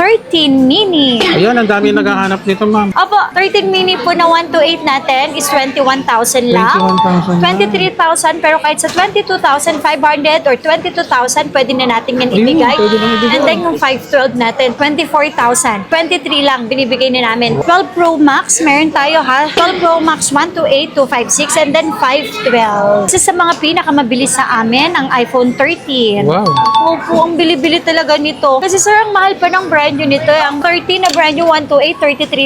13 mini. Ayun, ang dami naghahanap nito, ma'am. Opo, 13 mini po na 128 natin is 21,000 lang. 21,000 lang. 23,000 pero kahit sa 22,500 or 22,000 pwede na natin yan ibigay. Pwede na ibigay. And then yung 512 natin, 24,000. 23 lang binibigay na namin. 12 Pro Max, meron tayo ha. 12 Pro Max 128, 256 and then 512. Isa sa mga pinakamabilis sa amin ang iPhone 13. Wow. Opo, ang bili-bili talaga nito. Kasi sir, ang mahal pa ng brand new nito. Ang 13 na brand new, 128,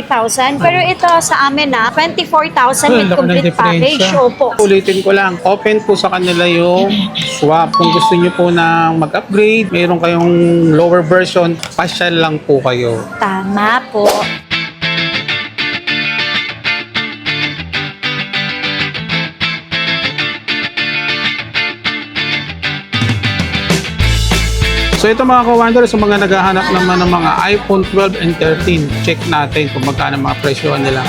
33,000. Pero ito sa amin na 24,000 with laki ng complete package. diferensya. Opo. Ulitin ko lang, open po sa kanila yung swap. Kung gusto nyo po na mag-upgrade, mayroon kayong lower version, pasyal lang po kayo. Tama po. So ito mga ka-wonder, sa mga naghahanap naman ng mga iPhone 12 and 13, check natin kung magkano mga presyo nila.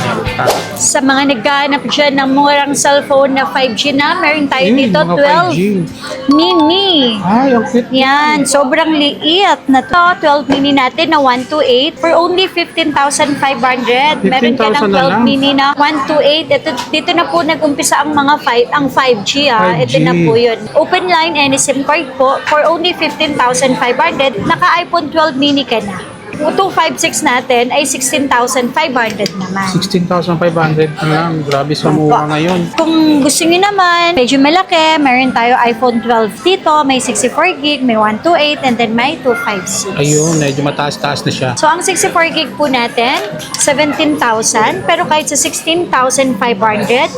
Sa mga naghahanap dyan ng murang cellphone na 5G na, meron tayo dito mga 12 5G. mini. Ay, ang cute. Yan, sobrang liit na to. 12 mini natin na 128 for only 15,500. Meron ka ng 15,000 na 12 lang. mini na 128. Dito na po nag-umpisa ang mga 5G ha. 5G. Ito na po yun. Open line and SIM card po for only 15,500. Naka-iPhone 12 mini ka na. 256 natin ay 16,500 naman. 16,500 na lang. Grabe sa mura ngayon. Kung gusto niyo naman, medyo malaki, meron tayo iPhone 12 dito, may 64 gig, may 128, and then may 256. Ayun, medyo mataas-taas na siya. So, ang 64 gig po natin, 17,000, pero kahit sa 16,500,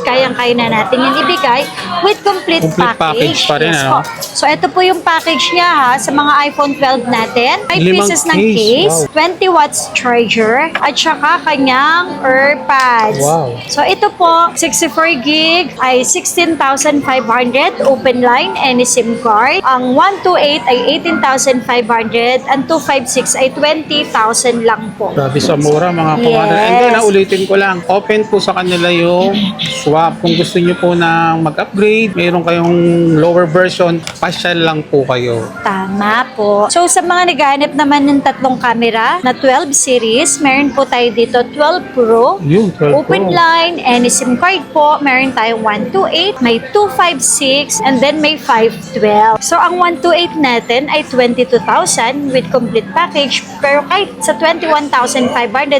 kayang-kaya na natin yung ibigay with complete package. pa rin, Yes ano? po. So, ito po yung package niya ha, sa mga iPhone 12 natin. 5 Limang pieces ng case. case, Wow. 20 watts charger, at saka kanyang AirPods. Wow. So, ito po, 64 gig ay 16,500 open line and SIM card. Ang 128 ay 18,500 and 256 ay 20,000 lang po. Grabe sa mura mga Yes. ka-wonder. And then, ulitin ko lang, open po sa kanila yung swap. Kung gusto nyo po na mag-upgrade, mayroon kayong lower version, pasyal lang po kayo. Tama po. So, sa mga naghahanap naman ng tatlong camera na 12 series, meron po tayo dito 12 Pro, Yung 12 open Pro. line, and SIM card po, meron tayong 128, may 256, and then may 512. So, ang 128 natin ay 22,000 with complete package, pero kahit sa 21,500,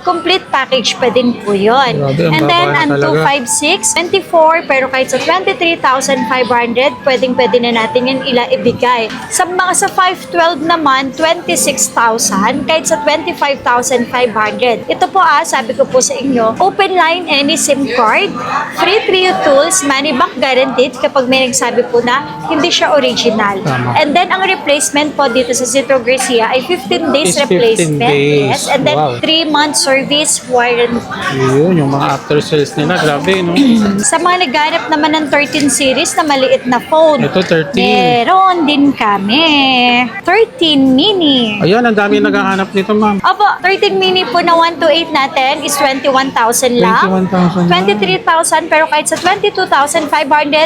complete package pa din po yun. Grabe, ang And then, baba na ang talaga. 256, 24, pero kahit sa 23,500, pwedeng-pwede na natin yan ibigay. Sa mga sa 512 naman, 26,000, kahit sa 25,500. Ito po sabi ko po sa inyo, open line any SIM card, free Trio tools, money back guaranteed kapag may nagsabi po na hindi siya original. Tama. And then, ang replacement po dito sa Citro Gracia ay 15 days Is 15 replacement. days. Yes. And then, Wow. 3-month service warranty. Yun, yung mga after sales nila, grabe, no? Sa mga naghanap naman ng 13 series na maliit na phone, Ito, 13. meron din kami. 13 mini. Ayun, ang dami naghahanap nito, ma'am. Opo, 13 mini po na 128 natin is 21,000 lang. 21,000 lang. 23,000 pero kahit sa 22,500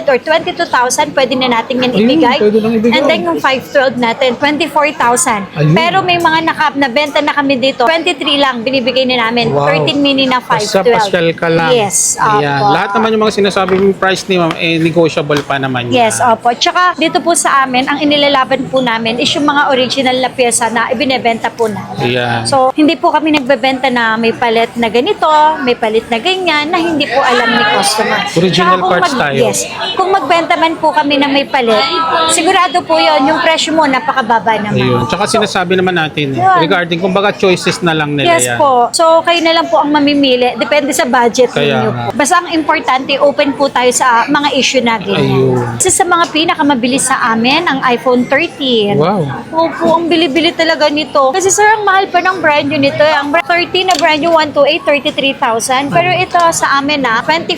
or 22,000 pwede na natin yan Ayun, ibigay. pwede lang ibigay. And then yung 512 natin, 24,000. Ayun. Pero may mga nabenta na kami dito, 23 lang binibigay na namin. Wow. 13 mini na Basta 512. pasyal ka lang. Yes, Ayan. opo. Lahat naman yung mga sinasabi mong price ni ma'am, negotiable pa naman yan. Yes, opo. Tsaka dito po sa amin, ang inilalaban po namin is yung mga original na pyesa na ibinebenta po namin. Ayan. So, hindi po kami nagbebenta na may palit na ganito, may palit na ganyan, na hindi po alam ni customer. Original Tsaka kung parts tayo. Yes. Kung magbenta man po kami na may palit, sigurado po yon yung presyo mo napakababa naman. Ayun. Tsaka sinasabi naman natin, Yun. regarding kung baga choices na lang nila Yes yan. po. So, kayo na lang po ang mamimili. Depende sa budget Kaya ninyo nga. po. Basta ang importante, open po tayo sa mga issue na ganyan. Ayun. Isa sa mga pinakamabilis sa amin, ang iPhone 13. Wow. Opo, ang bili-bili talaga nito. Kasi sir, ang mahal pa ng brand new nito. Ang 13 na brand new, 128, 33,000. Pero ito sa amin 24,000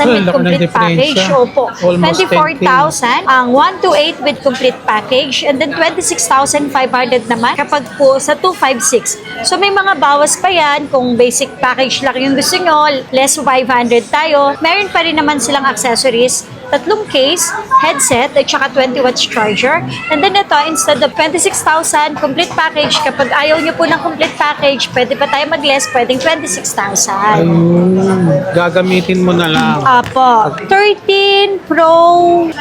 with laki ng complete diferensya. package. Opo, Almost 24,000. Ang 128 with complete package. And then 26,500 naman kapag po sa 256. So may mga bawas pa yan. Kung basic package lang yung gusto nyo, less 500 tayo. Meron pa rin naman silang accessories. tatlong case, headset, at saka 20 watts charger. And then ito, instead of 26,000 complete package, kapag ayaw nyo po ng complete package, pwede pa tayo mag-less, pwedeng 26,000. Gagamitin mo na lang. Apo, 13 Pro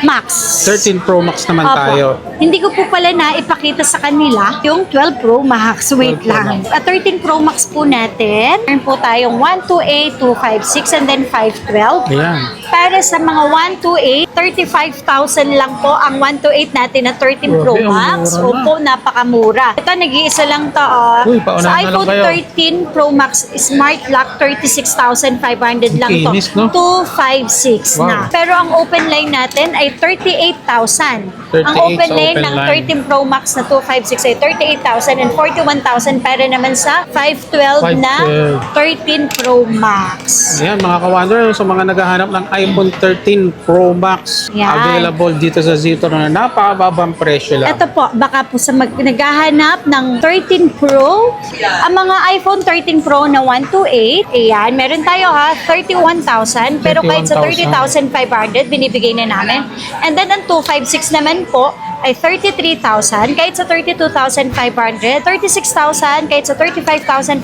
Max. 13 Pro Max naman Apo. tayo. Hindi ko po pala na ipakita sa kanila yung 12 Pro Max. Wait 12 Pro lang. At 13 Pro Max po natin. Meron po tayong 128, 256, and then 512. Ayan. Para sa mga 128, 35,000 lang po ang 128 natin na 13 Pro Grabe, ang Max. mura na. Opo, napakamura. Ito, nag-iisa lang to. Uy, paunahan Sa na lang iPhone kayo. 13 Pro Max Smart Lock, 36,500 lang to. Kinis, no? 256 Wow. na. Pero ang open line natin ay 38,000. 38 Ang open sa line open ng line. 13 Pro Max na 256 ay 38,000 and 41,000 para naman sa 512 na 13 Pro Max. Ayan, mga ka-wonder, sa mga naghahanap ng iPhone 13 Pro Max, Yan. available dito sa Zito na napakababang presyo lang. Ito po, baka po sa naghahanap ng 13 Pro, ang mga iPhone 13 Pro na 128, ayan, meron tayo ha, 31,000, pero kahit sa 30,500, binibigay na namin. And then, ang 256 naman po, ay 33,000, kahit sa 32,500, 36,000, kahit sa 35,500,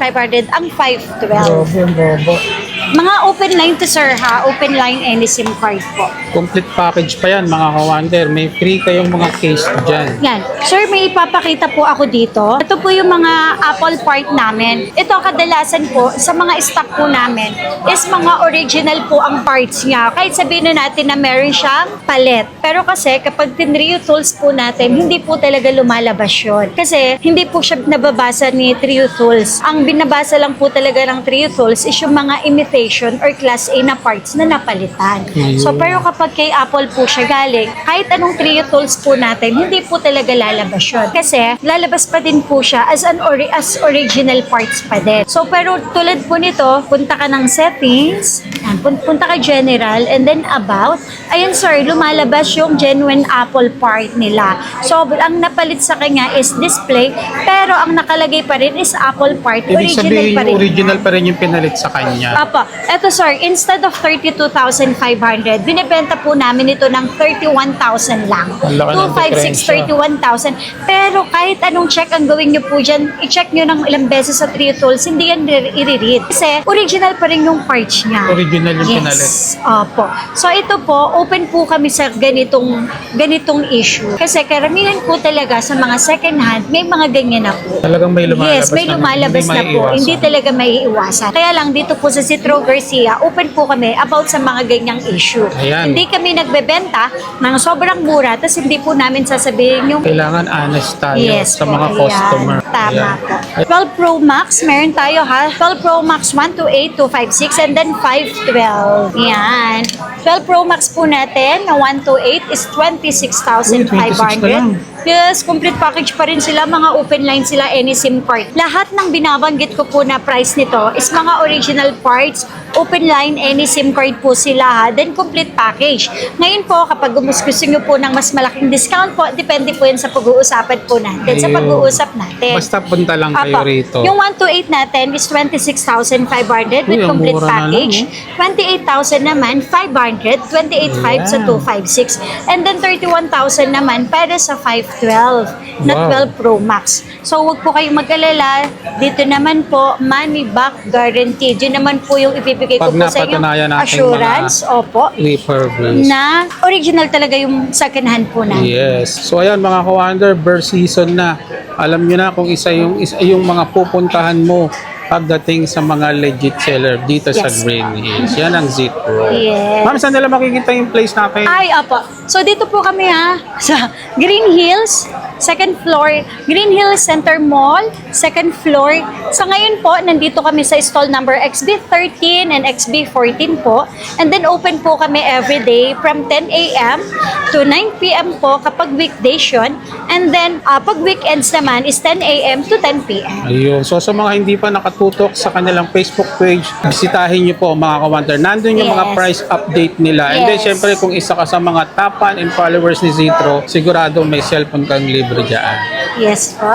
ang 512. Mga open line to sir ha, open line any SIM card po. Complete package pa yan, mga ka-wonder. May free kayong mga case dyan. Yan. Sir, may ipapakita po ako dito. Ito po yung mga Apple part namin. Ito kadalasan po sa mga stock po namin is mga original po ang parts niya. Kahit sabihin na natin na meron siyang palit. Pero kasi kapag tinrio tools po natin, hindi po talaga lumalabas yun. Kasi hindi po siya nababasa ni Trio Tools. Ang binabasa lang po talaga ng Trio Tools is yung mga imitation or class A na parts na napalitan. So pero kapag kay Apple po siya galing, kahit anong Trio Tools po natin, hindi po talaga lalabas yun. Kasi lalabas pa din po siya as original parts pa din. So pero tulad po nito, punta ka ng settings, yan, punta ka general, and then about, ayun sir, lumalabas yung genuine Apple part nila. So ang napalit sa kanya is display, pero ang nakalagay pa rin is Apple part. Ibig Original sabihin, pa rin. original pa rin yung pinalit sa kanya. Apo, eto sir, instead of 32,500, binibenta po namin ito ng 31,000 lang. Ang laki ng 256, 31,000. Pero kahit anong check ang gawin nyo po dyan, i-check nyo ng ilang beses sa Trio Tools, hindi yan i-read. Kasi original pa rin yung parts niya. Original yung pinalit. Yes, opo. So ito po, open po kami sa ganitong issue. Kasi karamihan po talaga sa mga second hand, may mga ganyan na po. Talagang may lumalabas Yes, may lumalabas na po. maiiwasan. Hindi talaga may iiwasan. Kaya lang dito po sa Citro Garcia, open po kami about sa mga ganyang issue. Ayan. Hindi kami nagbebenta ng sobrang mura, tapos hindi po namin sasabihin yung Kailangan honest tayo yes sa po, mga ayan. customer. Tama Ayan. po. 12 Pro Max, meron tayo ha. 12 Pro Max 128, 256, and then 512. Yan. 12 Pro Max po natin na 128 is 26,500. Uy, 26 na lang. Yes, complete package pa rin sila. Mga open line sila, any SIM card. Lahat ng binabanggit ko po na price nito is mga original parts, open line, any SIM card po sila ha. Then complete package. Ngayon po, kapag gusto nyo po ng mas malaking discount po, depende po yan sa pag-uusapan po natin. Sa Ayun. pag-uusap natin. Basta punta lang kayo Apo, rito. Yung 128 natin is 26,500 with Uy, ang complete mura na lang, package. 28,000 naman, 500, 28,500 sa Ayan. 256. And then 31,000 naman para sa 512 na Wow. 12 Pro Max. So, wag po kayong mag-alala. Dito naman po, money back guaranteed. Yun naman po yung ibibigay ko Pag po sa inyo. napatunayan natin Assurance, opo, Refurbished. na original talaga yung second hand po natin. Yes. So ayan mga ka-wonder, bird season na. Alam nyo na kung isa yung mga pupuntahan mo pagdating sa mga legit seller dito sa Yes. Green Hills. Yan ang Zipro. Yes. Ma'am, saan nila makikita yung place natin? Ay, opo. So, dito po kami ha, sa Green Hills, second floor, Green Hills Center Mall, second floor. So, ngayon po, nandito kami sa stall number XB13 and XB14 po. And then, open po kami every day from 10 a.m. to 9 p.m. po kapag weekdays yun. And then, pag weekends naman is 10 a.m. to 10 p.m. Ayun. So sa mga hindi pa nakatutok sa kanilang Facebook page, bisitahin nyo po mga ka-wonder. Nandun yung mga Yes. price update nila. And then Yes. syempre kung isa ka sa mga top fan and followers ni Zitro, sigurado may cellphone kang libre dyan. Yes po.